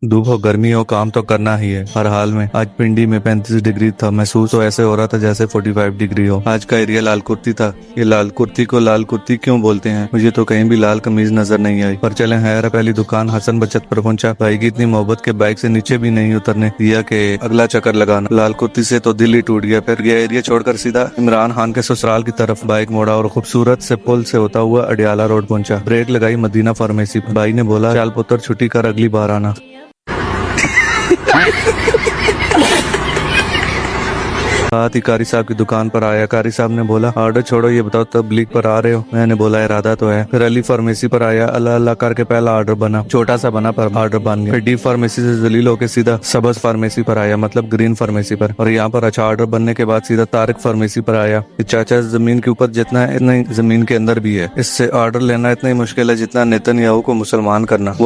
धूप हो गर्मी हो काम तो करना ही है हर हाल में। आज पिंडी में 35 डिग्री था। महसूस तो ऐसे हो रहा था जैसे 45 डिग्री हो। आज का एरिया लाल कुर्ती था। ये लाल कुर्ती को लाल कुर्ती क्यों बोलते हैं? मुझे तो कहीं भी लाल कमीज नजर नहीं आई। पर चले हैर पहली दुकान हसन बचत पर पहुंचा। भाई की इतनी मोहब्बत के बाइक से नीचे भी नहीं उतरने दिया के अगला चक्कर लगाना। लाल कुर्ती से तो दिल ही टूट गया। फिर ये एरिया छोड़कर सीधा इमरान खान के ससुराल की तरफ बाइक मोड़ा और खूबसूरत से पुल से होता हुआ अडियाला रोड पहुंचा। ब्रेक लगाई मदीना फार्मेसी पर। भाई ने बोला चाल पुत्र छुट्टी कर अगली बार आना। साथ ही कारी साहब की दुकान पर आया। कारी साहब ने बोला ऑर्डर छोड़ो, ये बताओ तबलीग पर आ रहे हो? मैंने बोला इरादा तो है। फिर अली फार्मेसी पर आया। अल्लाह अल्लाह करके पहला ऑर्डर बना, छोटा सा बना पर ऑर्डर बन गया। फिर डी फार्मेसी से जलील होकर सीधा सबज फार्मेसी पर आया, मतलब ग्रीन फार्मेसी पर। और यहाँ पर अच्छा ऑर्डर बनने के बाद सीधा तारिक फार्मेसी पर आया। चाचा जमीन के ऊपर जितना है इतना ही जमीन के अंदर भी है। इससे ऑर्डर लेना इतना ही मुश्किल है जितना नेतन्याहू को मुसलमान करना।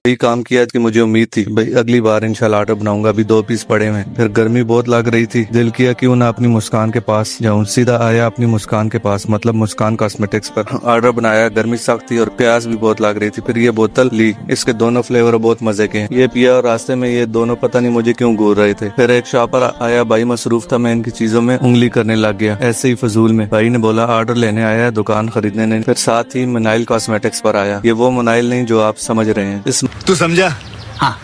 यही काम किया कि मुझे उम्मीद थी भाई अगली बार इंशाल्लाह ऑर्डर बनाऊंगा। अभी 2 पीस पड़े हुए। फिर गर्मी बहुत लग रही थी। दिल किया क्यों ना अपनी मुस्कान के पास जाऊं। सीधा आया अपनी मुस्कान के पास, मतलब मुस्कान कॉस्मेटिक्स पर। ऑर्डर बनाया। गर्मी सख्त थी और प्यास भी बहुत लग रही थी। फिर ये बोतल ली। इसके दोनों फ्लेवर बहुत मजे के हैं। ये पिया और रास्ते में ये दोनों पता नहीं मुझे क्यों घूर रहे थे। फिर एक शॉप पर आया। भाई मसरूफ था, मैं इनकी चीजों में उंगली करने लग गया ऐसे ही फजूल में। भाई ने बोला ऑर्डर लेने आया है, दुकान खरीदने नहीं। फिर साथ ही मनाइल कॉस्मेटिक्स पर आया। ये वो मनाइल नहीं जो आप समझ रहे हैं। इस तू समझा? हाँ।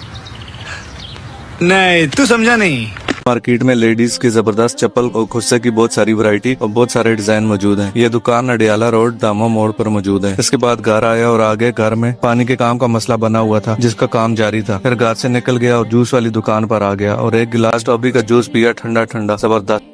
नहीं तू समझा नहीं। मार्केट में लेडीज की जबरदस्त चप्पल और खुस्से की बहुत सारी वैरायटी और बहुत सारे डिजाइन मौजूद हैं। ये दुकान अडियाला रोड दामो मोड़ पर मौजूद है। इसके बाद घर आया और आगे घर में पानी के काम का मसला बना हुआ था जिसका काम जारी था। फिर घर से निकल गया और जूस वाली दुकान पर आ गया और एक गिलास टॉफी का जूस पिया, ठंडा ठंडा जबरदस्त।